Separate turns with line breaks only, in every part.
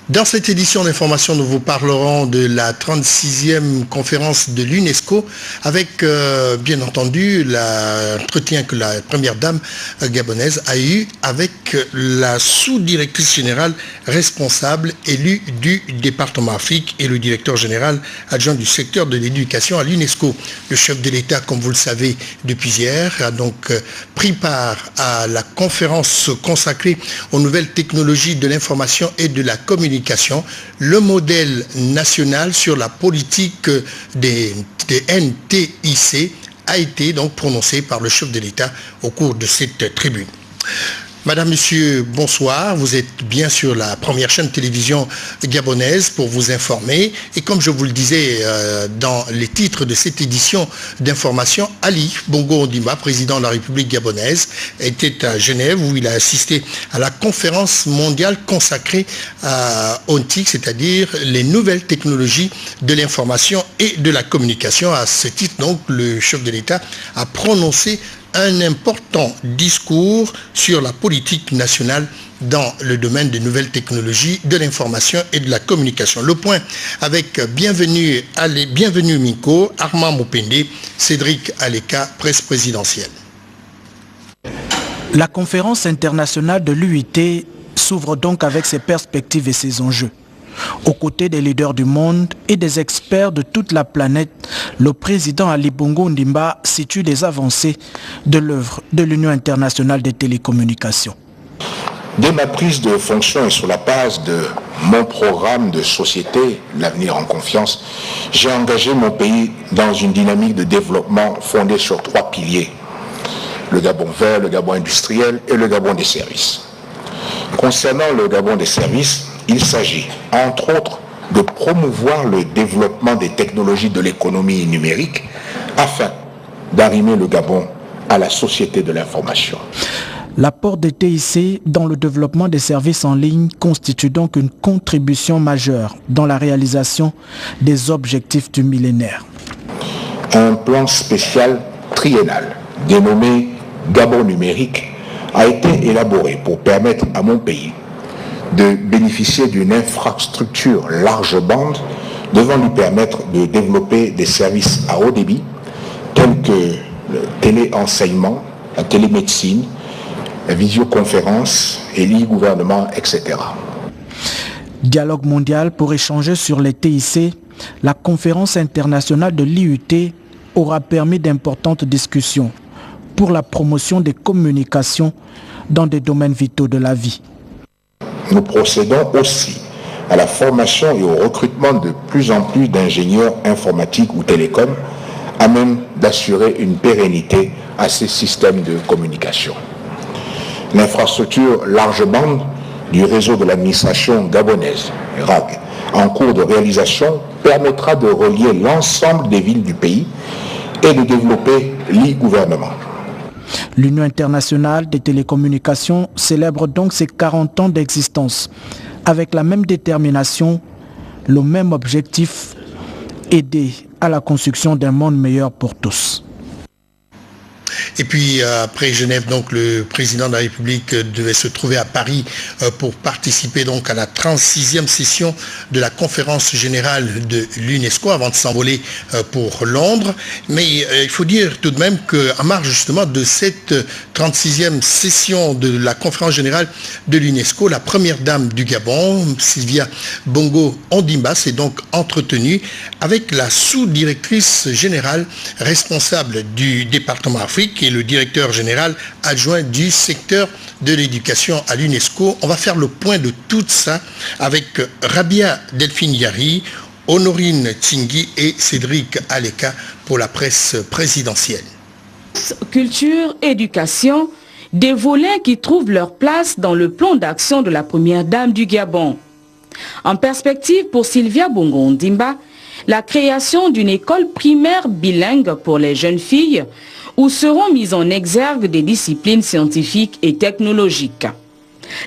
Dans cette édition d'information, nous vous parlerons de la 36e conférence de l'UNESCO avec, bien entendu, l'entretien que la première dame gabonaise a eu avec la sous-directrice générale responsable élue du département Afrique et le directeur général adjoint du secteur de l'éducation à l'UNESCO. Le chef de l'État, comme vous le savez depuis hier, a donc pris part à la conférence consacrée aux nouvelles technologies de l'information et de la communication. Le modèle national sur la politique des NTIC a été donc prononcé par le chef de l'État au cours de cette tribune. Madame, Monsieur, bonsoir. Vous êtes bien sur la première chaîne de télévision gabonaise pour vous informer. Et comme je vous le disais dans les titres de cette édition d'information, Ali Bongo Ondimba, président de la République gabonaise, était à Genève où il a assisté à la conférence mondiale consacrée aux TIC, c'est-à-dire les nouvelles technologies de l'information et de la communication. À ce titre, donc, le chef de l'État a prononcé un important discours sur la politique nationale dans le domaine des nouvelles technologies de l'information et de la communication. Le point avec Bienvenue Miko, Armand Mopende, Cédric Aleka, presse présidentielle.
La conférence internationale de l'UIT s'ouvre donc avec ses perspectives et ses enjeux. Aux côtés des leaders du monde et des experts de toute la planète, le président Ali Bongo Ondimba situe les avancées de l'œuvre de l'Union internationale des télécommunications.
Dès ma prise de fonction et sur la base de mon programme de société, l'avenir en confiance, j'ai engagé mon pays dans une dynamique de développement fondée sur 3 piliers. Le Gabon vert, le Gabon industriel et le Gabon des services. Concernant le Gabon des services, il s'agit, entre autres, de promouvoir le développement des technologies de l'économie numérique afin d'arrimer le Gabon à la société de l'information.
L'apport des TIC dans le développement des services en ligne constitue donc une contribution majeure dans la réalisation des objectifs du millénaire.
Un plan spécial triennal dénommé Gabon numérique a été élaboré pour permettre à mon pays de bénéficier d'une infrastructure large bande devant lui permettre de développer des services à haut débit tels que le téléenseignement, la télémédecine, la visioconférence et l'e-gouvernement, etc.
Dialogue mondial pour échanger sur les TIC, la conférence internationale de l'IUT aura permis d'importantes discussions pour la promotion des communications dans des domaines vitaux de la vie.
Nous procédons aussi à la formation et au recrutement de plus en plus d'ingénieurs informatiques ou télécoms à même d'assurer une pérennité à ces systèmes de communication. L'infrastructure large bande du réseau de l'administration gabonaise, RAG, en cours de réalisation, permettra de relier l'ensemble des villes du pays et de développer l'e-gouvernement.
L'Union internationale des télécommunications célèbre donc ses 40 ans d'existence. Avec la même détermination, le même objectif, aider à la construction d'un monde meilleur pour tous.
Et puis après Genève, donc le président de la République devait se trouver à Paris pour participer donc à la 36e session de la conférence générale de l'UNESCO avant de s'envoler pour Londres. Mais il faut dire tout de même qu'en marge justement de cette 36e session de la conférence générale de l'UNESCO, la première dame du Gabon, Sylvia Bongo Ondimba, s'est donc entretenue avec la sous-directrice générale responsable du département Afrique et le directeur général adjoint du secteur de l'éducation à l'UNESCO. On va faire le point de tout ça avec Rabia Delphine Yari, Honorine Tingui et Cédric Aleka pour la presse présidentielle.
Culture, éducation, des volets qui trouvent leur place dans le plan d'action de la première dame du Gabon. En perspective pour Sylvia Bongo Ondimba, la création d'une école primaire bilingue pour les jeunes filles où seront mises en exergue des disciplines scientifiques et technologiques.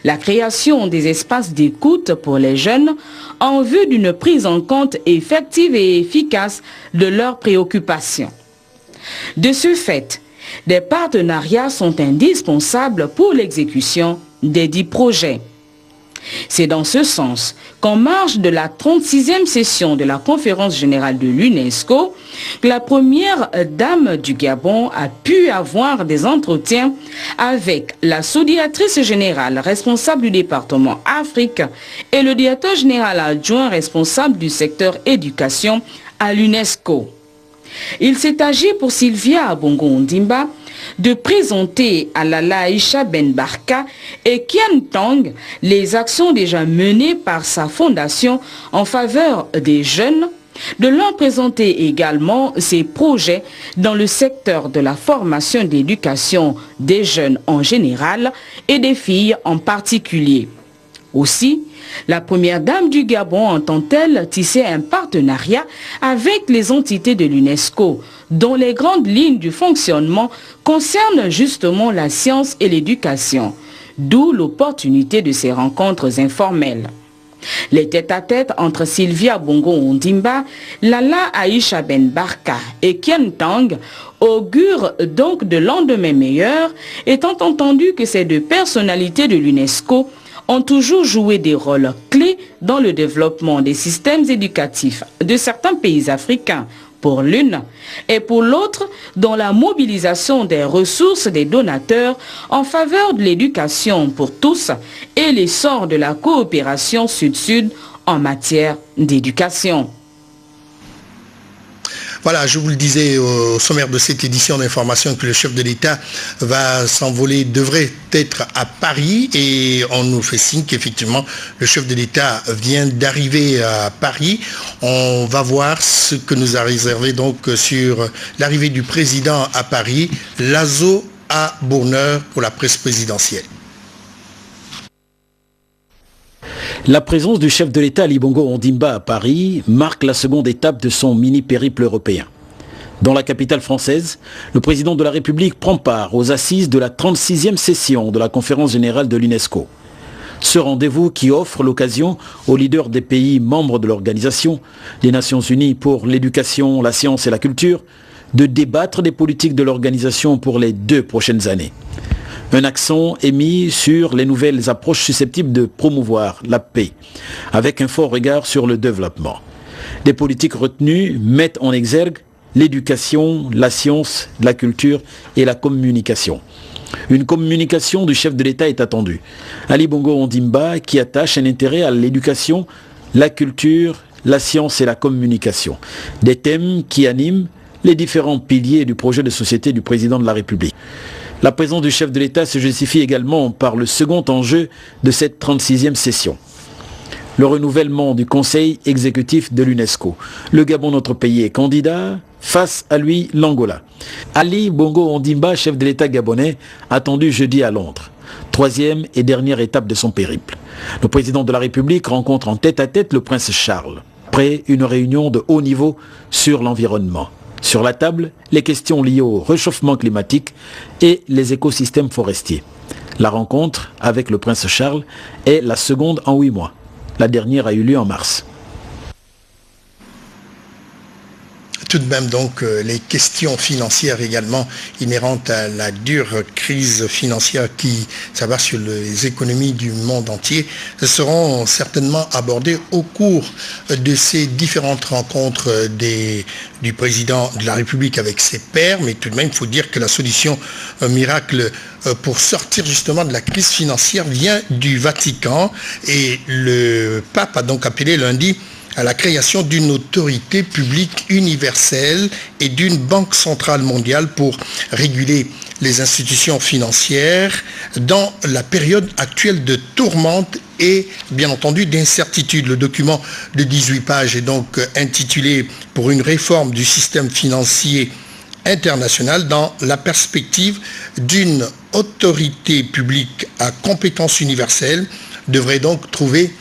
La création des espaces d'écoute pour les jeunes en vue d'une prise en compte effective et efficace de leurs préoccupations. De ce fait, des partenariats sont indispensables pour l'exécution des 10 projets. C'est dans ce sens qu'en marge de la 36e session de la conférence générale de l'UNESCO, la première dame du Gabon a pu avoir des entretiens avec la sous-directrice générale responsable du département Afrique et le directeur général adjoint responsable du secteur éducation à l'UNESCO. Il s'est agi pour Sylvia Bongo Ondimba de présenter à Lala Aïcha Ben Barka et Kian Tang les actions déjà menées par sa fondation en faveur des jeunes, de leur présenter également ses projets dans le secteur de la formation et de l'éducation des jeunes en général et des filles en particulier. Aussi, la première dame du Gabon entend-elle tisser un partenariat avec les entités de l'UNESCO, dont les grandes lignes du fonctionnement concernent justement la science et l'éducation, d'où l'opportunité de ces rencontres informelles. Les tête-à-tête entre Sylvia Bongo Ondimba, Lala Aïcha Ben Barka et Kian Tang augurent donc de lendemains meilleurs, étant entendu que ces deux personnalités de l'UNESCO ont toujours joué des rôles clés dans le développement des systèmes éducatifs de certains pays africains, pour l'une, et pour l'autre dans la mobilisation des ressources des donateurs en faveur de l'éducation pour tous et l'essor de la coopération sud-sud en matière d'éducation.
Voilà, je vous le disais au sommaire de cette édition d'information que le chef de l'État va s'envoler, devrait être à Paris, et on nous fait signe qu'effectivement le chef de l'État vient d'arriver à Paris. On va voir ce que nous a réservé donc sur l'arrivée du président à Paris. Lazo à Bourneur pour la presse présidentielle.
La présence du chef de l'État Ali Bongo Ondimba à Paris marque la seconde étape de son mini-périple européen. Dans la capitale française, le président de la République prend part aux assises de la 36e session de la conférence générale de l'UNESCO. Ce rendez-vous qui offre l'occasion aux leaders des pays membres de l'organisation, les Nations Unies pour l'éducation, la science et la culture, de débattre des politiques de l'organisation pour les 2 prochaines années. Un accent est mis sur les nouvelles approches susceptibles de promouvoir la paix, avec un fort regard sur le développement. Les politiques retenues mettent en exergue l'éducation, la science, la culture et la communication. Une communication du chef de l'État est attendue. Ali Bongo Ondimba qui attache un intérêt à l'éducation, la culture, la science et la communication. Des thèmes qui animent les différents piliers du projet de société du président de la République. La présence du chef de l'État se justifie également par le second enjeu de cette 36e session. Le renouvellement du Conseil exécutif de l'UNESCO. Le Gabon, notre pays, est candidat. Face à lui, l'Angola. Ali Bongo Ondimba, chef de l'État gabonais, attendu jeudi à Londres. 3e et dernière étape de son périple. Le président de la République rencontre en tête-à-tête le prince Charles. Près une réunion de haut niveau sur l'environnement. Sur la table, les questions liées au réchauffement climatique et les écosystèmes forestiers. La rencontre avec le prince Charles est la seconde en 8 mois. La dernière a eu lieu en mars.
Tout de même donc les questions financières également inhérentes à la dure crise financière qui s'abat sur les économies du monde entier seront certainement abordées au cours de ces différentes rencontres du président de la République avec ses pairs, mais tout de même il faut dire que la solution miracle pour sortir justement de la crise financière vient du Vatican, et le pape a donc appelé lundi à la création d'une autorité publique universelle et d'une banque centrale mondiale pour réguler les institutions financières dans la période actuelle de tourmente et bien entendu d'incertitude. Le document de 18 pages est donc intitulé « Pour une réforme du système financier international dans la perspective d'une autorité publique à compétence universelle » devrait donc trouver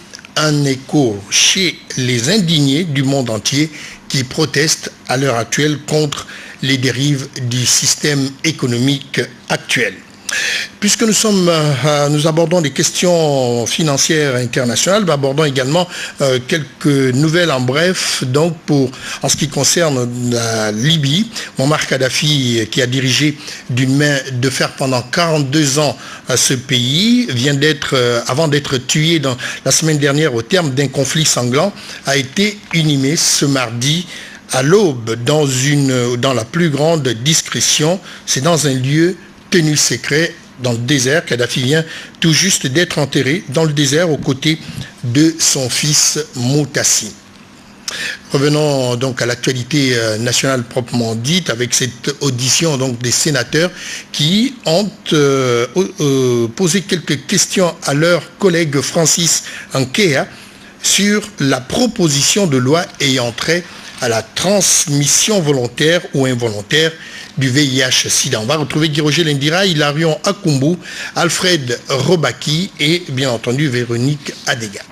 un écho chez les indignés du monde entier qui protestent à l'heure actuelle contre les dérives du système économique actuel. Puisque nous abordons des questions financières internationales, nous abordons également quelques nouvelles en bref. Donc, en ce qui concerne la Libye, Mouammar Kadhafi, qui a dirigé d'une main de fer pendant 42 ans ce pays, avant d'être tué la semaine dernière au terme d'un conflit sanglant, a été inhumé ce mardi à l'aube dans la plus grande discrétion. C'est dans un lieu tenu secret dans le désert. Kadhafi vient tout juste d'être enterré dans le désert aux côtés de son fils Moutassim. Revenons donc à l'actualité nationale proprement dite avec cette audition donc des sénateurs qui ont posé quelques questions à leur collègue Francis Nkea sur la proposition de loi ayant trait à la transmission volontaire ou involontaire du VIH-Sida. On va retrouver Guy-Roger Lindira, Hilarion Akumbu, Alfred Robaki et bien entendu Véronique Adega.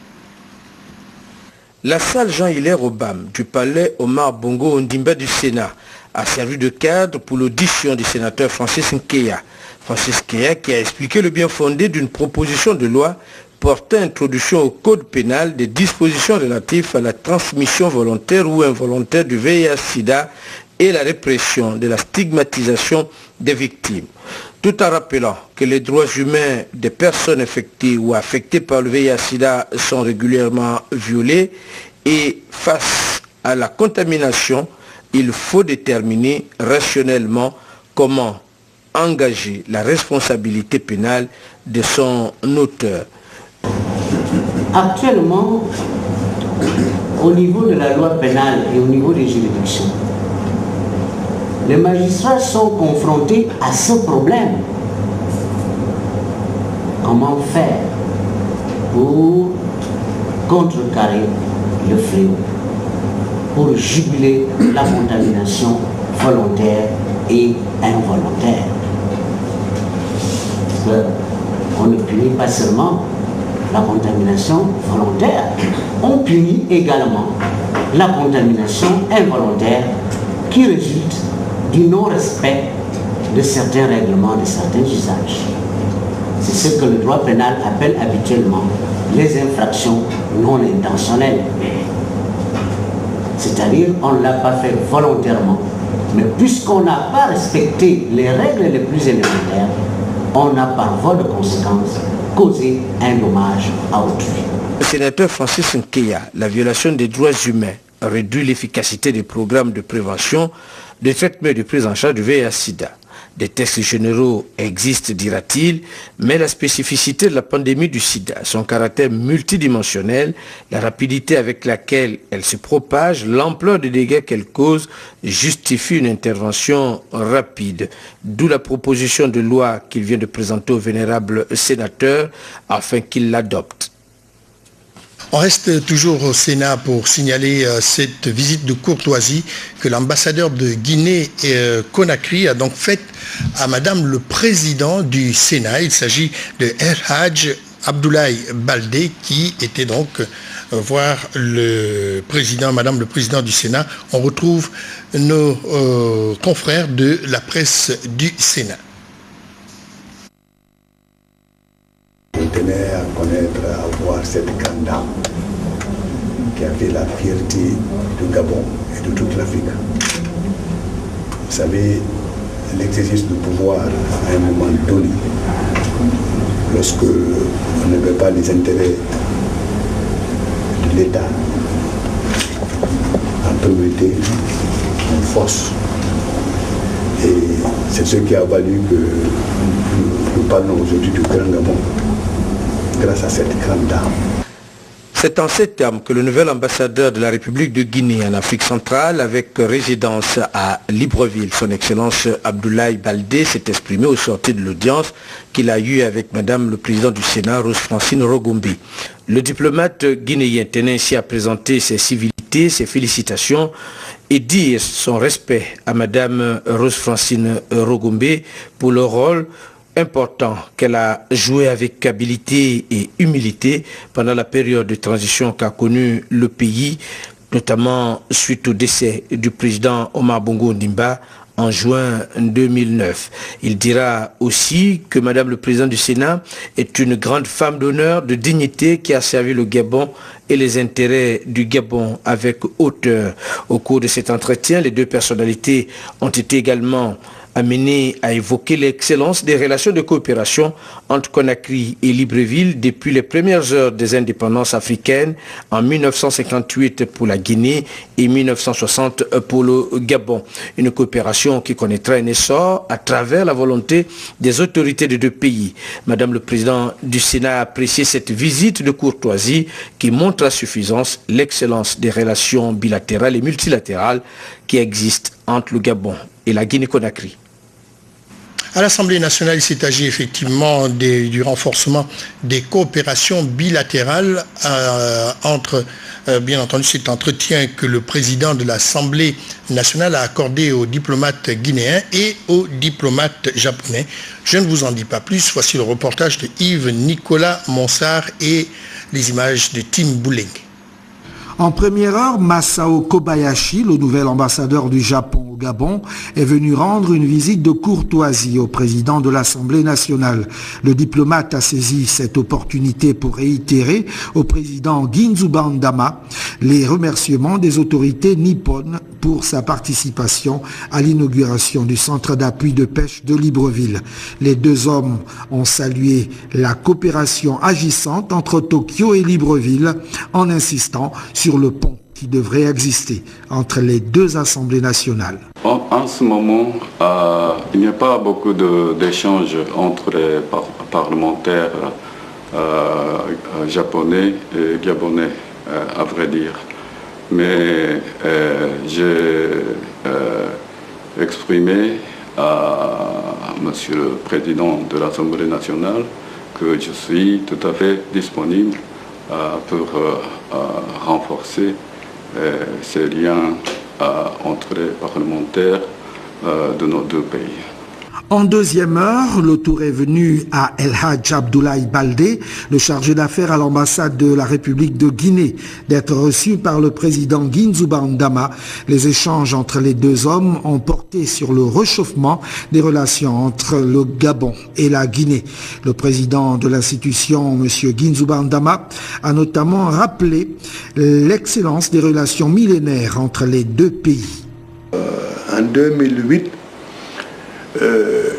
La salle Jean-Hilaire Obam du palais Omar Bongo Ondimba du Sénat a servi de cadre pour l'audition du sénateur Francis Nkea. Francis Nkea qui a expliqué le bien fondé d'une proposition de loi portant introduction au code pénal des dispositions relatives à la transmission volontaire ou involontaire du VIH-Sida et la répression de la stigmatisation des victimes. Tout en rappelant que les droits humains des personnes infectées ou affectées par le VIH-Sida sont régulièrement violés et face à la contamination, il faut déterminer rationnellement comment engager la responsabilité pénale de son auteur.
Actuellement, au niveau de la loi pénale et au niveau des juridictions, les magistrats sont confrontés à ce problème. Comment faire pour contrecarrer le fléau, pour juguler la contamination volontaire et involontaire? Parce qu'on ne punit pas seulement la contamination volontaire, on punit également la contamination involontaire qui résulte du non-respect de certains règlements, de certains usages. C'est ce que le droit pénal appelle habituellement les infractions non intentionnelles. C'est-à-dire, on ne l'a pas fait volontairement, mais puisqu'on n'a pas respecté les règles les plus élémentaires, on a par voie de conséquence causé un dommage à autrui.
Le sénateur Francis Nkea, la violation des droits humains réduit l'efficacité des programmes de prévention, de traitement et de prise en charge du VIH-Sida. Des textes généraux existent, dira-t-il, mais la spécificité de la pandémie du sida, son caractère multidimensionnel, la rapidité avec laquelle elle se propage, l'ampleur des dégâts qu'elle cause justifie une intervention rapide. D'où la proposition de loi qu'il vient de présenter au vénérable sénateur afin qu'il l'adopte.
On reste toujours au Sénat pour signaler cette visite de courtoisie que l'ambassadeur de Guinée-Conakry a donc faite à Madame le Président du Sénat. Il s'agit de El Hadj Abdoulaye Baldé qui était donc voir le président, Madame le Président du Sénat. On retrouve nos confrères de la presse du Sénat.
Je tenais à connaître, à voir cette grande dame qui a fait la fierté du Gabon et de toute l'Afrique. Vous savez, l'exercice du pouvoir à un moment donné, lorsque on ne veut pas les intérêts de l'État en priorité, on force. Et c'est ce qui a valu que nous parlons aujourd'hui du Grand Gabon, grâce à cette grande dame.
C'est en ces termes que le nouvel ambassadeur de la République de Guinée en Afrique centrale, avec résidence à Libreville, son Excellence Abdoulaye Baldé, s'est exprimé au sortir de l'audience qu'il a eue avec Madame le Président du Sénat, Rose Francine Rogombi. Le diplomate guinéen tenait ainsi à présenter ses civilités, ses félicitations et dire son respect à Madame Rose Francine Rogombi pour le rôle important qu'elle a joué avec habileté et humilité pendant la période de transition qu'a connue le pays, notamment suite au décès du président Omar Bongo Ondimba en juin 2009. Il dira aussi que Madame le Président du Sénat est une grande femme d'honneur, de dignité qui a servi le Gabon et les intérêts du Gabon avec hauteur. Au cours de cet entretien, les deux personnalités ont été également amené à évoquer l'excellence des relations de coopération entre Conakry et Libreville depuis les premières heures des indépendances africaines en 1958 pour la Guinée et 1960 pour le Gabon. Une coopération qui connaîtra un essor à travers la volonté des autorités des deux pays. Madame le Président du Sénat a apprécié cette visite de courtoisie qui montre à suffisance l'excellence des relations bilatérales et multilatérales qui existent entre le Gabon et la Guinée-Conakry.
À l'Assemblée nationale, il s'est agi effectivement du renforcement des coopérations bilatérales entre, bien entendu, cet entretien que le président de l'Assemblée nationale a accordé aux diplomates guinéens et aux diplomates japonais. Je ne vous en dis pas plus. Voici le reportage de Yves-Nicolas Monsard et les images de Tim Bouling.
En première heure, Masao Kobayashi, le nouvel ambassadeur du Japon au Gabon, est venu rendre une visite de courtoisie au président de l'Assemblée nationale. Le diplomate a saisi cette opportunité pour réitérer au président Ginzu Bandama les remerciements des autorités nippones pour sa participation à l'inauguration du centre d'appui de pêche de Libreville. Les deux hommes ont salué la coopération agissante entre Tokyo et Libreville en insistant sur le pont qui devrait exister entre les deux assemblées nationales.
En ce moment, il n'y a pas beaucoup d'échanges entre les parlementaires japonais et gabonais, à vrai dire. Mais j'ai exprimé à Monsieur le Président de l'Assemblée nationale que je suis tout à fait disponible pour renforcer ces liens entre les parlementaires de nos deux pays.
En deuxième heure, le tour est venu à El Hadj Abdoulaye Baldé, le chargé d'affaires à l'ambassade de la République de Guinée, d'être reçu par le président Ginzu Bandama. Les échanges entre les deux hommes ont porté sur le réchauffement des relations entre le Gabon et la Guinée. Le président de l'institution, M. Ginzu Bandama, a notamment rappelé l'excellence des relations millénaires entre les deux pays.
En 2008,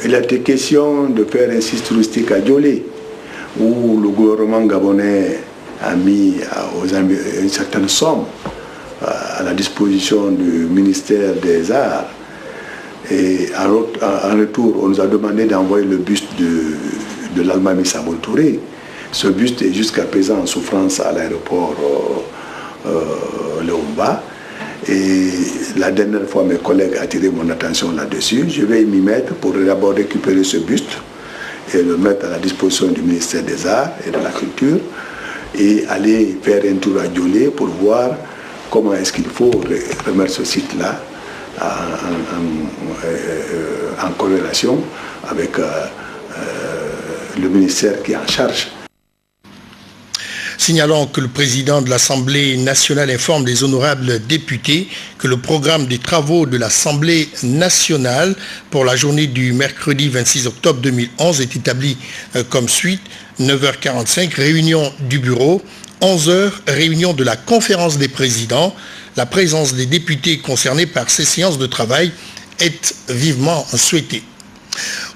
il a été question de faire un site touristique à Djolé, où le gouvernement gabonais a mis une certaine somme à la disposition du ministère des Arts. Et en retour, on nous a demandé d'envoyer le buste de l'Almami Sabo Touré. Ce buste est jusqu'à présent en souffrance à l'aéroport Léomba. Et la dernière fois, mes collègues ont attiré mon attention là-dessus. Je vais m'y mettre pour d'abord récupérer ce buste et le mettre à la disposition du ministère des Arts et de la Culture et aller faire un tour à Djolé pour voir comment est-ce qu'il faut remettre ce site-là en corrélation avec le ministère qui est en charge.
Signalons que le président de l'Assemblée nationale informe les honorables députés que le programme des travaux de l'Assemblée nationale pour la journée du mercredi 26 octobre 2011 est établi comme suite. 9h45, réunion du bureau. 11h, réunion de la conférence des présidents. La présence des députés concernés par ces séances de travail est vivement souhaitée.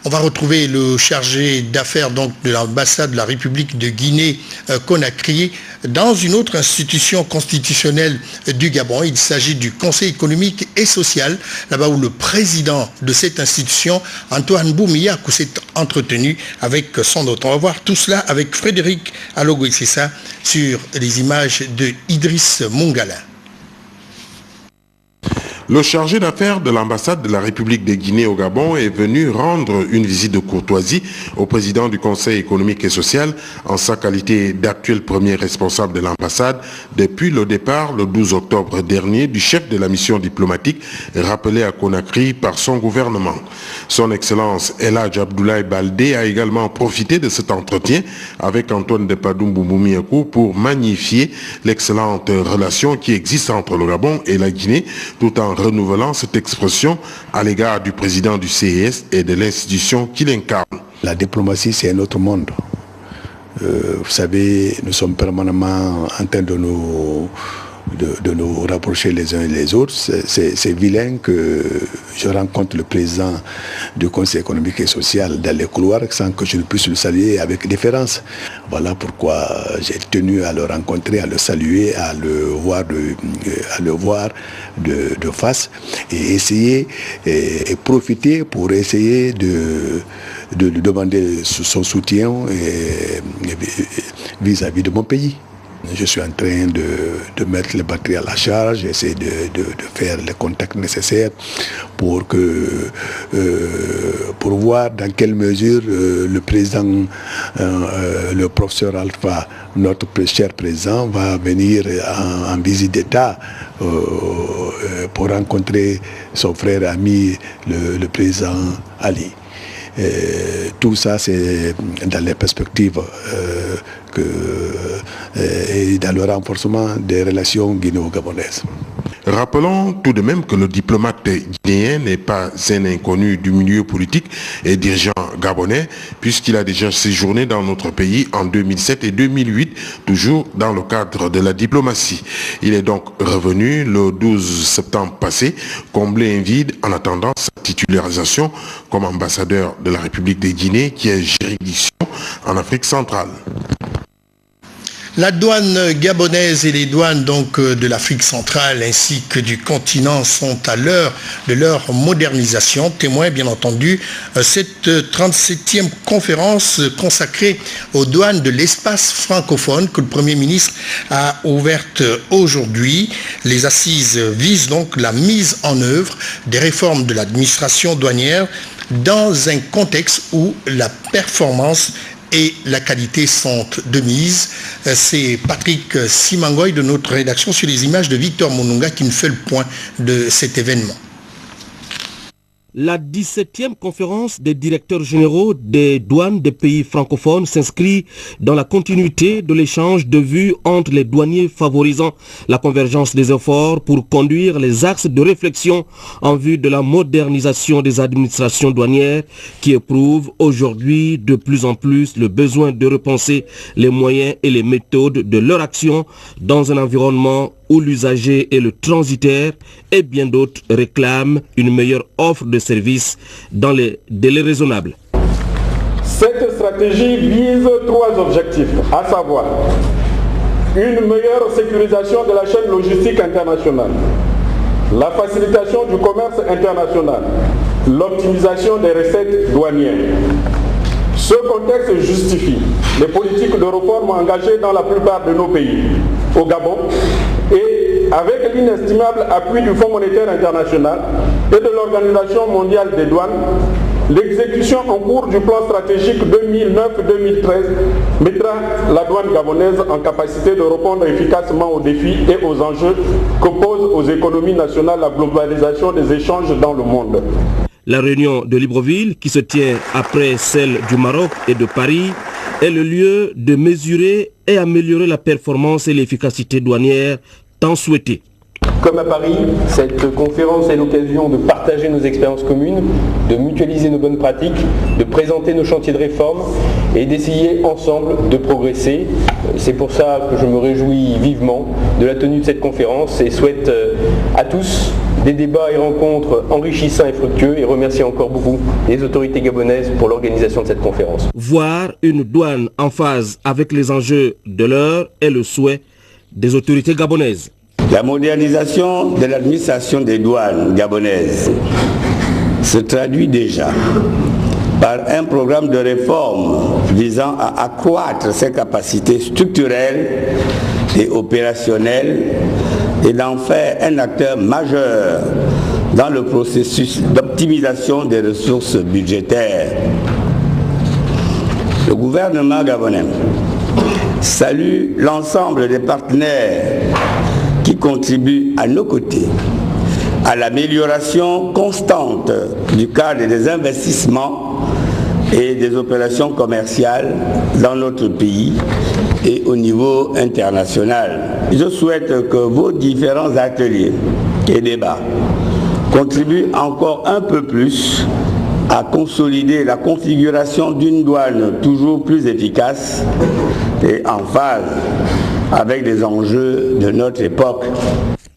On va retrouver le chargé d'affaires donc de l'ambassade de la République de Guinée-Conakry dans une autre institution constitutionnelle du Gabon. Il s'agit du Conseil économique et social, là-bas où le président de cette institution, Antoine Boumiakou, s'est entretenu avec son hôte. On va voir tout cela avec Frédéric Alogo-Issessa sur les images de Idriss Mungala.
Le chargé d'affaires de l'ambassade de la République de Guinée au Gabon est venu rendre une visite de courtoisie au président du Conseil économique et social en sa qualité d'actuel premier responsable de l'ambassade depuis le départ le 12 octobre dernier du chef de la mission diplomatique rappelé à Conakry par son gouvernement. Son Excellence El Hadj Abdoulaye Baldé a également profité de cet entretien avec Antoine Depadoum Boumiakou pour magnifier l'excellente relation qui existe entre le Gabon et la Guinée tout en renouvelant cette expression à l'égard du président du CES et de l'institution qu'il incarne.
La diplomatie, c'est un autre monde. Vous savez, nous sommes permanemment en train de nous rapprocher les uns et les autres. C'est vilain que je rencontre le président du Conseil économique et social dans les couloirs sans que je ne puisse le saluer avec déférence. Voilà pourquoi j'ai tenu à le rencontrer, à le saluer, à le voir de face et essayer et profiter pour essayer de lui demander son soutien vis-à-vis de mon pays. Je suis en train de mettre les batteries à la charge, essayer de faire les contacts nécessaires pour voir dans quelle mesure le président, le professeur Alpha, notre cher président, va venir en visite d'État pour rencontrer son frère ami, le président Ali. Tout ça, c'est dans les perspectives et dans le renforcement des relations guinéo-gabonaises.
Rappelons tout de même que le diplomate guinéen n'est pas un inconnu du milieu politique et dirigeant gabonais, puisqu'il a déjà séjourné dans notre pays en 2007 et 2008, toujours dans le cadre de la diplomatie. Il est donc revenu le 12 septembre passé, combler un vide en attendant sa titularisation comme ambassadeur de la République de Guinée, qui est juridiction en Afrique centrale.
La douane gabonaise et les douanes donc de l'Afrique centrale ainsi que du continent sont à l'heure de leur modernisation. Témoin bien entendu cette 37e conférence consacrée aux douanes de l'espace francophone que le Premier ministre a ouverte aujourd'hui. Les assises visent donc la mise en œuvre des réformes de l'administration douanière dans un contexte où la performance et la qualité sont de mise. C'est Patrick Simangoy de notre rédaction sur les images de Victor Monunga qui nous fait le point de cet événement.
La 17e conférence des directeurs généraux des douanes des pays francophones s'inscrit dans la continuité de l'échange de vues entre les douaniers, favorisant la convergence des efforts pour conduire les axes de réflexion en vue de la modernisation des administrations douanières qui éprouvent aujourd'hui de plus en plus le besoin de repenser les moyens et les méthodes de leur action dans un environnement où l'usager et le transitaire et bien d'autres réclament une meilleure offre de services dans les délais raisonnables.
Cette stratégie vise 3 objectifs, à savoir une meilleure sécurisation de la chaîne logistique internationale, la facilitation du commerce international, l'optimisation des recettes douanières. Ce contexte justifie les politiques de réforme engagées dans la plupart de nos pays. Au Gabon, et avec l'inestimable appui du Fonds monétaire international et de l'Organisation mondiale des douanes, l'exécution en cours du plan stratégique 2009-2013 mettra la douane gabonaise en capacité de répondre efficacement aux défis et aux enjeux que pose aux économies nationales la globalisation des échanges dans le monde.
La réunion de Libreville, qui se tient après celle du Maroc et de Paris, est le lieu de mesurer et améliorer la performance et l'efficacité douanière tant souhaitée.
Comme à Paris, cette conférence est l'occasion de partager nos expériences communes, de mutualiser nos bonnes pratiques, de présenter nos chantiers de réforme et d'essayer ensemble de progresser. C'est pour ça que je me réjouis vivement de la tenue de cette conférence et souhaite à tous des débats et rencontres enrichissants et fructueux et remercie encore beaucoup les autorités gabonaises pour l'organisation de cette conférence.
Voir une douane en phase avec les enjeux de l'heure est le souhait des autorités gabonaises.
La modernisation de l'administration des douanes gabonaises se traduit déjà par un programme de réforme visant à accroître ses capacités structurelles et opérationnelles et d'en faire un acteur majeur dans le processus d'optimisation des ressources budgétaires. Le gouvernement gabonais salue l'ensemble des partenaires qui contribuent à nos côtés à l'amélioration constante du cadre des investissements et des opérations commerciales dans notre pays et au niveau international. Je souhaite que vos différents ateliers et débats contribuent encore un peu plus à consolider la configuration d'une douane toujours plus efficace et en phase avec les enjeux de notre époque.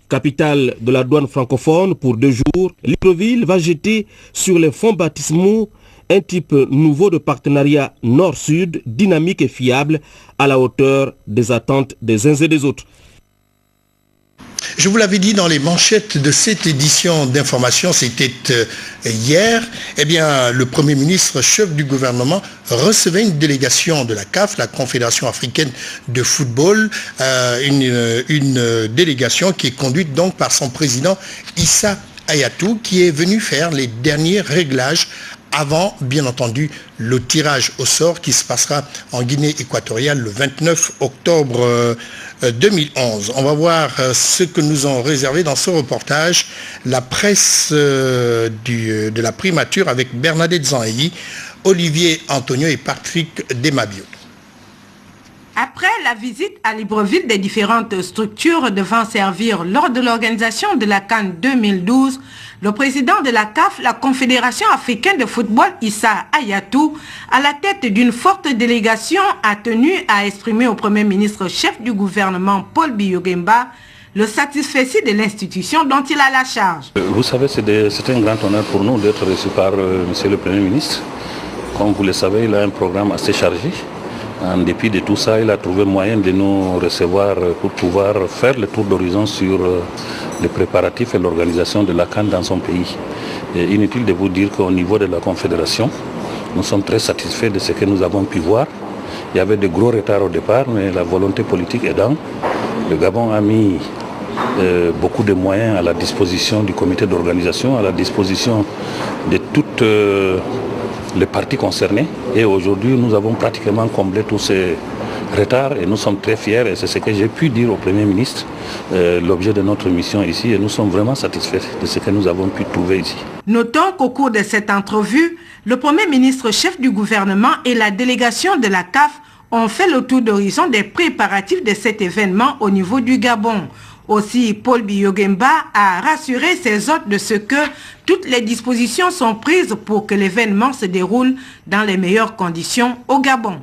Capitale de la douane francophone pour 2 jours, Libreville va jeter sur les fonds baptismaux un type nouveau de partenariat nord-sud, dynamique et fiable, à la hauteur des attentes des uns et des autres.
Je vous l'avais dit dans les manchettes de cette édition d'information, c'était hier, eh bien, le Premier ministre, chef du gouvernement, recevait une délégation de la CAF, la Confédération africaine de football, une délégation qui est conduite donc par son président Issa Hayatou, qui est venu faire les derniers réglages avant, bien entendu, le tirage au sort qui se passera en Guinée équatoriale le 29 octobre 2011. On va voir ce que nous ont réservé dans ce reportage la presse de la primature avec Bernadette Zanhéi, Olivier Antonio et Patrick Demabio.
Après la visite à Libreville des différentes structures devant servir lors de l'organisation de la CAN 2012, le président de la CAF, la Confédération africaine de football, Issa Hayatou, à la tête d'une forte délégation, a tenu à exprimer au Premier ministre chef du gouvernement, Paul Biya-Oguemba, le satisfecit de l'institution dont il a la charge.
Vous savez, c'est un grand honneur pour nous d'être reçus par Monsieur le Premier ministre. Comme vous le savez, il a un programme assez chargé. En dépit de tout ça, il a trouvé moyen de nous recevoir pour pouvoir faire le tour d'horizon sur les préparatifs et l'organisation de la CAN dans son pays. Et inutile de vous dire qu'au niveau de la Confédération, nous sommes très satisfaits de ce que nous avons pu voir. Il y avait de gros retards au départ, mais la volonté politique aidant, le Gabon a mis beaucoup de moyens à la disposition du comité d'organisation, à la disposition de toutes les parties concernées. Et aujourd'hui, nous avons pratiquement comblé tous ces retards et nous sommes très fiers. Et c'est ce que j'ai pu dire au Premier ministre, l'objet de notre mission ici. Et nous sommes vraiment satisfaits de ce que nous avons pu trouver ici.
Notons qu'au cours de cette entrevue, le Premier ministre chef du gouvernement et la délégation de la CAF ont fait le tour d'horizon des préparatifs de cet événement au niveau du Gabon. Aussi, Paul Biya-Oguemba a rassuré ses hôtes de ce que toutes les dispositions sont prises pour que l'événement se déroule dans les meilleures conditions au Gabon.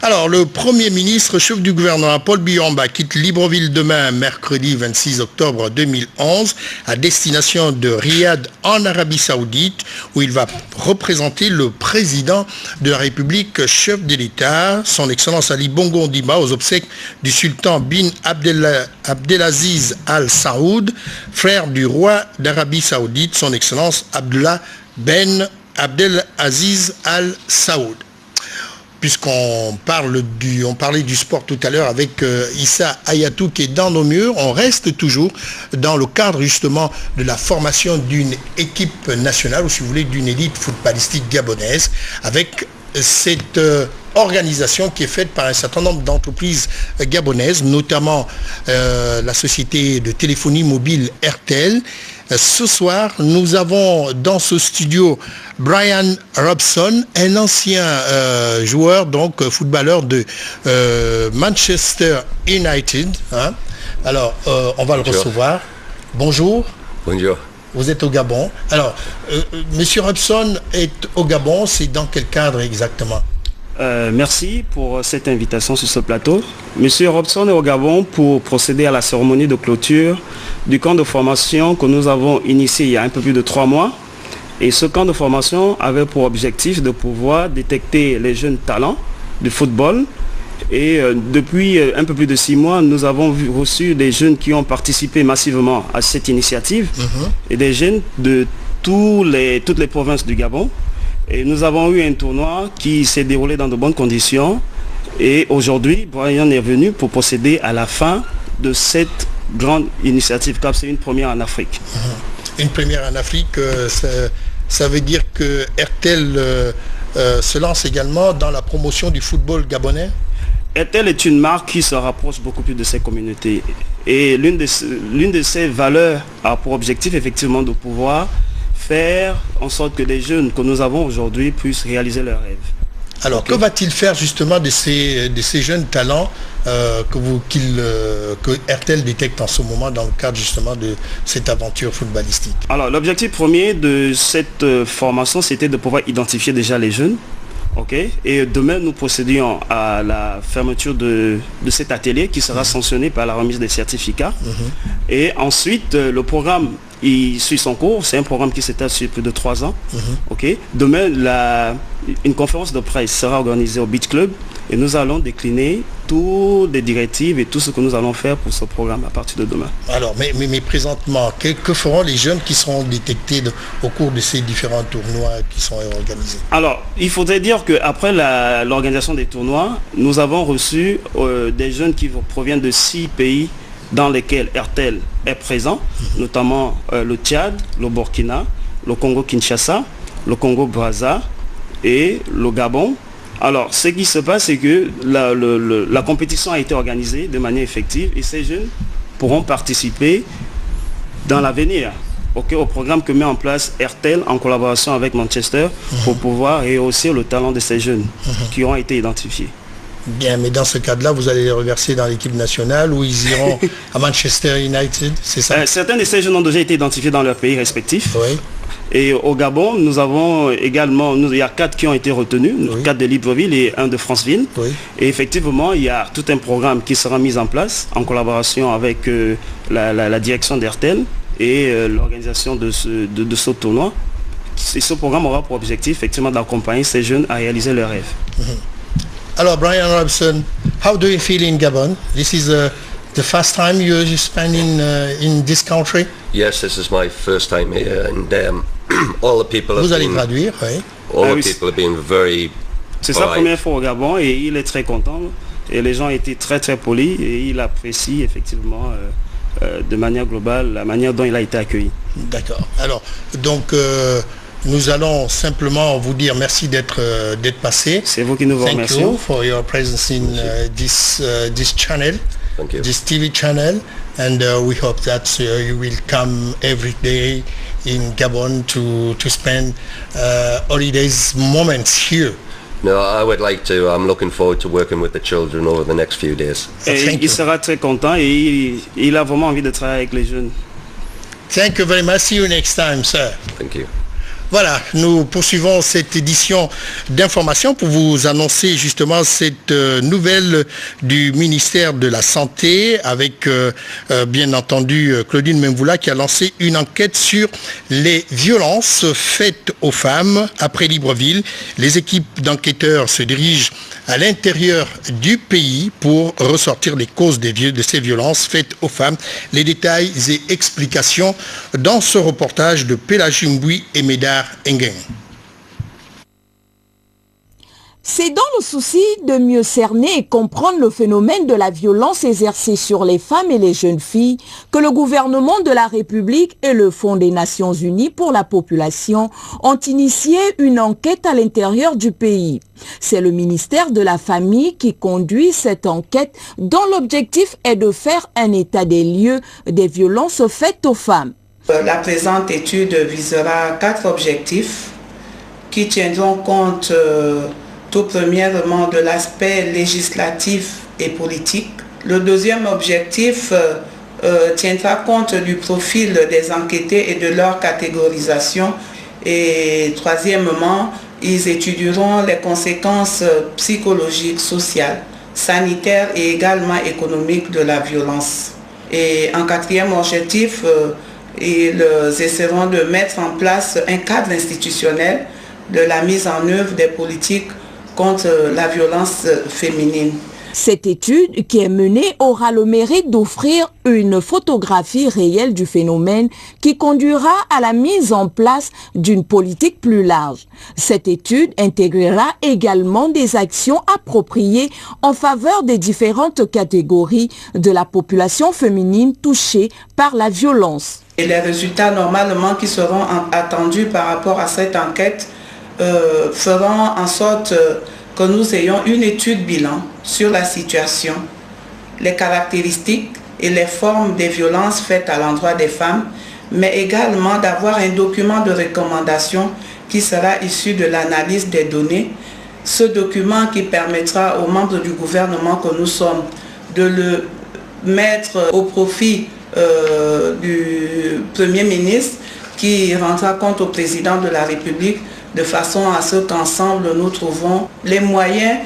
Alors, le Premier ministre, chef du gouvernement, Paul Biya-Oguemba, quitte Libreville demain, mercredi 26 octobre 2011, à destination de Riyad en Arabie Saoudite, où il va représenter le président de la République, chef de l'État, son Excellence Ali Bongo Ondimba, aux obsèques du sultan bin Abdelaziz Al Saoud, frère du roi d'Arabie Saoudite, son Excellence Abdullah ben Abdelaziz Al Saoud. Puisqu'on parlait du sport tout à l'heure avec Issa Hayatou qui est dans nos murs, on reste toujours dans le cadre justement de la formation d'une équipe nationale, ou si vous voulez d'une élite footballistique gabonaise, avec cette organisation qui est faite par un certain nombre d'entreprises gabonaises, notamment la société de téléphonie mobile RTL. Ce soir, nous avons dans ce studio Brian Robson, un ancien joueur, donc footballeur de Manchester United. Hein. Alors, on va le recevoir. Bonjour.
Bonjour.
Vous êtes au Gabon. Alors, Monsieur Robson est au Gabon, c'est dans quel cadre exactement?
Merci pour cette invitation sur ce plateau. Monsieur Robson est au Gabon pour procéder à la cérémonie de clôture du camp de formation que nous avons initié il y a un peu plus de 3 mois. Et ce camp de formation avait pour objectif de pouvoir détecter les jeunes talents du football. Et depuis un peu plus de 6 mois, nous avons reçu des jeunes qui ont participé massivement à cette initiative et des jeunes de toutes les provinces du Gabon. Et nous avons eu un tournoi qui s'est déroulé dans de bonnes conditions. Et aujourd'hui, Brian est venu pour procéder à la fin de cette grande initiative CAF. C'est une première en Afrique.
Une première en Afrique, ça veut dire que RTL se lance également dans la promotion du football gabonais?
RTL est une marque qui se rapproche beaucoup plus de ces communautés. Et l'une de ses valeurs a pour objectif effectivement de pouvoir faire en sorte que les jeunes que nous avons aujourd'hui puissent réaliser leurs rêves.
Alors, que va-t-il faire justement de ces jeunes talents que RTL détecte en ce moment dans le cadre justement de cette aventure footballistique?
Alors, l'objectif premier de cette formation, c'était de pouvoir identifier déjà les jeunes. Et demain, nous procédions à la fermeture de cet atelier qui sera sanctionné par la remise des certificats. Et ensuite, le programme, il suit son cours. C'est un programme qui s'étale sur plus de 3 ans. Demain, une conférence de presse sera organisée au Beach Club et nous allons décliner toutes les directives et tout ce que nous allons faire pour ce programme à partir de demain.
Alors, mais présentement, que feront les jeunes qui seront détectés au cours de ces différents tournois qui sont organisés?
Alors, il faudrait dire qu'après l'organisation des tournois, nous avons reçu des jeunes qui proviennent de 6 pays dans lesquels RTL est présent, notamment le Tchad, le Burkina, le Congo-Kinshasa, le Congo-Brazza et le Gabon. Alors, ce qui se passe, c'est que la compétition a été organisée de manière effective et ces jeunes pourront participer dans l'avenir au programme que met en place RTL en collaboration avec Manchester pour pouvoir rehausser le talent de ces jeunes qui ont été identifiés.
Bien, mais dans ce cadre-là, vous allez les reverser dans l'équipe nationale ou ils iront à Manchester United, c'est ça?
Certains de ces jeunes ont déjà été identifiés dans leurs pays respectifs.
Oui.
Et au Gabon, nous avons également, il y a 4 qui ont été retenus, 4 de Libreville et 1 de Franceville. Et effectivement, il y a tout un programme qui sera mis en place en collaboration avec la direction d'RTL et l'organisation de ce tournoi. Et ce programme aura pour objectif effectivement d'accompagner ces jeunes à réaliser leurs rêves.
Alors, Brian Robson, how do you feel in Gabon? This is the first time you spend in this country?
Yes, this is my first time here, and all the people have
Vous allez traduire, oui.
All the people have been very.
C'est sa première fois au Gabon et il est très content. Et les gens étaient très très polis et il apprécie effectivement de manière globale la manière dont il a été accueilli.
D'accord. Alors, donc nous allons simplement vous dire merci d'être passé.
C'est vous qui nous remerciez.
Thank you for your presence in this channel.
Thank you.
This TV channel, and we hope that you will come every day in Gabon to spend holidays moments here.
No, I would like to. I'm looking forward to working with the children over the next few days.
Et il sera très content et il a vraiment envie de travailler avec les jeunes.
Thank you very much. See you next time, sir.
Thank you.
Voilà, nous poursuivons cette édition d'information pour vous annoncer justement cette nouvelle du ministère de la Santé avec bien entendu Claudine Memvoula qui a lancé une enquête sur les violences faites aux femmes après Libreville. Les équipes d'enquêteurs se dirigent à l'intérieur du pays pour ressortir les causes de ces violences faites aux femmes. Les détails et explications dans ce reportage de Pélagie Mboui et Médard Engen.
C'est dans le souci de mieux cerner et comprendre le phénomène de la violence exercée sur les femmes et les jeunes filles que le gouvernement de la République et le Fonds des Nations Unies pour la population ont initié une enquête à l'intérieur du pays. C'est le ministère de la Famille qui conduit cette enquête dont l'objectif est de faire un état des lieux des violences faites aux femmes.
La présente étude visera 4 objectifs qui tiendront compte tout premièrement de l'aspect législatif et politique. Le deuxième objectif tiendra compte du profil des enquêtés et de leur catégorisation. Et troisièmement, ils étudieront les conséquences psychologiques, sociales, sanitaires et également économiques de la violence. Et en quatrième objectif, ils essaieront de mettre en place un cadre institutionnel de la mise en œuvre des politiques contre la violence féminine.
Cette étude qui est menée aura le mérite d'offrir une photographie réelle du phénomène qui conduira à la mise en place d'une politique plus large. Cette étude intégrera également des actions appropriées en faveur des différentes catégories de la population féminine touchée par la violence.
Et les résultats normalement qui seront attendus par rapport à cette enquête feront en sorte que nous ayons une étude bilan sur la situation, les caractéristiques et les formes des violences faites à l'endroit des femmes, mais également d'avoir un document de recommandation qui sera issu de l'analyse des données. Ce document qui permettra aux membres du gouvernement que nous sommes de le mettre au profit du Premier ministre qui rendra compte au président de la République de façon à ce qu'ensemble nous trouvons les moyens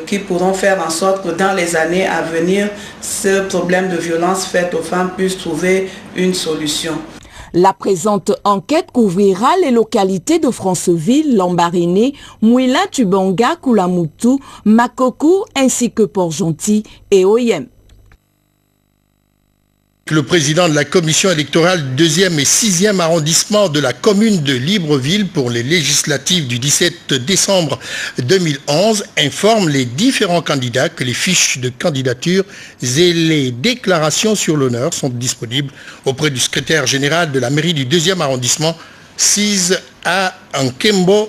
qui pourront faire en sorte que dans les années à venir, ce problème de violence faite aux femmes puisse trouver une solution.
La présente enquête couvrira les localités de Franceville, Lambaréné, Mouila, Tubanga, Koulamoutou, Makoko ainsi que Port-Gentil et Oyem.
Le président de la commission électorale 2e et 6e arrondissement de la commune de Libreville pour les législatives du 17 décembre 2011 informe les différents candidats que les fiches de candidature et les déclarations sur l'honneur sont disponibles auprès du secrétaire général de la mairie du 2e arrondissement, 6 à Nkembo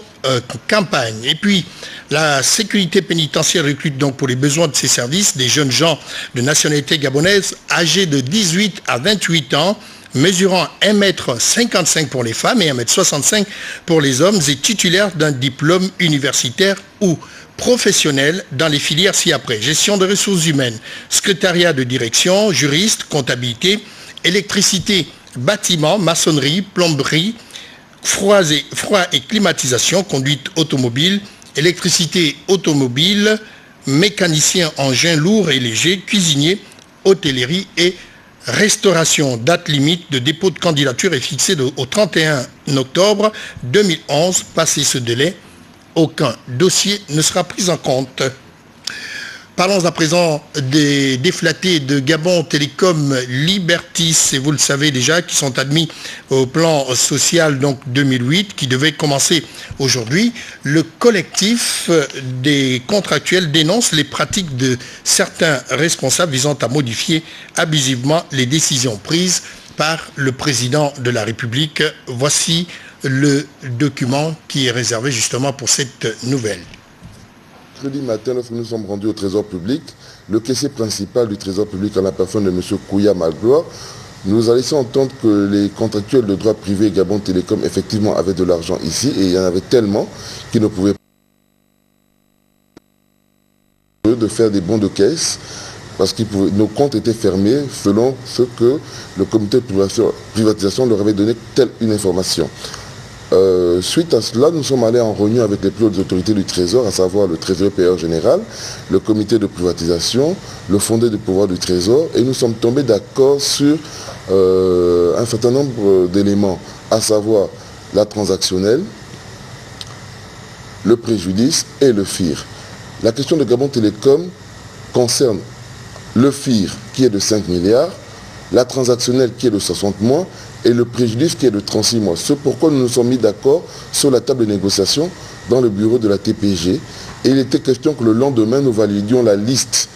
campagne. Et puis, la sécurité pénitentiaire recrute donc pour les besoins de ses services des jeunes gens de nationalité gabonaise âgés de 18 à 28 ans, mesurant 1,55 m pour les femmes et 1,65 m pour les hommes et titulaires d'un diplôme universitaire ou professionnel dans les filières ci-après: gestion de ressources humaines, secrétariat de direction, juriste, comptabilité, électricité, bâtiment, maçonnerie, plomberie, froid et climatisation, conduite automobile, électricité automobile, mécanicien engin lourd et léger, cuisinier, hôtellerie et restauration. Date limite de dépôt de candidature est fixée au 31 octobre 2011. Passé ce délai, aucun dossier ne sera pris en compte. Parlons à présent des déflatés de Gabon Télécom Libertis, et vous le savez déjà, qui sont admis au plan social donc 2008, qui devait commencer aujourd'hui. Le collectif des contractuels dénonce les pratiques de certains responsables visant à modifier abusivement les décisions prises par le président de la République. Voici le document qui est réservé justement pour cette nouvelle.
Mercredi matin, lorsque nous sommes rendus au Trésor public, le caissier principal du Trésor public, en la personne de M. Kouya Malgloire, nous a laissé entendre que les contractuels de droit privé Gabon Télécom effectivement avaient de l'argent ici, et il y en avait tellement qu'ils ne pouvaient pas de faire des bons de caisse parce que nos comptes étaient fermés selon ce que le comité de privatisation leur avait donné telle une information. Suite à cela, nous sommes allés en réunion avec les plus hautes autorités du Trésor, à savoir le trésorier payeur général, le comité de privatisation, le fondé du pouvoir du Trésor, et nous sommes tombés d'accord sur un certain nombre d'éléments, à savoir la transactionnelle, le préjudice et le FIR. La question de Gabon Télécom concerne le FIR qui est de 5 milliards, la transactionnelle qui est de 60 mois, et le préjudice qui est de 36 mois. C'est pourquoi nous nous sommes mis d'accord sur la table de négociation dans le bureau de la TPG. Et il était question que le lendemain, nous validions la liste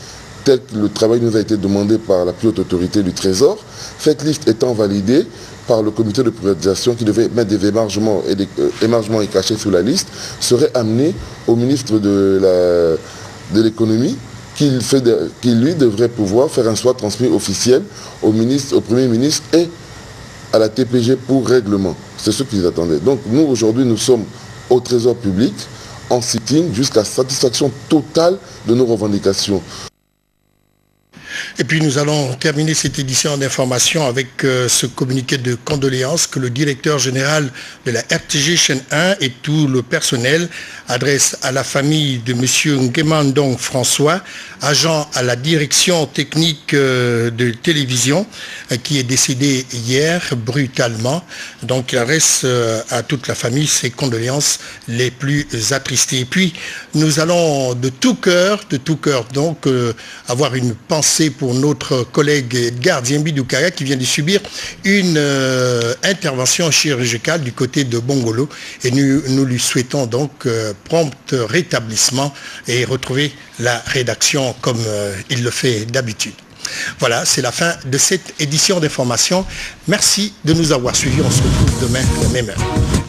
telle que le travail nous a été demandé par la plus haute autorité du Trésor. Cette liste étant validée par le comité de privatisation qui devait mettre des émargements et cachés sur la liste, serait amené au ministre de l'économie qui lui devrait pouvoir faire un soit transmis officiel au Premier ministre et à la TPG pour règlement. C'est ce qu'ils attendaient. Donc nous, aujourd'hui, nous sommes au Trésor public en sitting jusqu'à satisfaction totale de nos revendications.
Et puis nous allons terminer cette édition d'information avec ce communiqué de condoléances que le directeur général de la RTG chaîne 1 et tout le personnel adresse à la famille de M. Nguemandong François, agent à la direction technique de télévision, qui est décédé hier brutalement. Donc il adresse à toute la famille ses condoléances les plus attristées. Et puis nous allons de tout cœur donc avoir une pensée pour notre collègue Edgar Diembi-Doukaya qui vient de subir une intervention chirurgicale du côté de Bongolo, et nous lui souhaitons donc prompt rétablissement et retrouver la rédaction comme il le fait d'habitude. Voilà, c'est la fin de cette édition d'information. Merci de nous avoir suivis. On se retrouve demain à la même heure.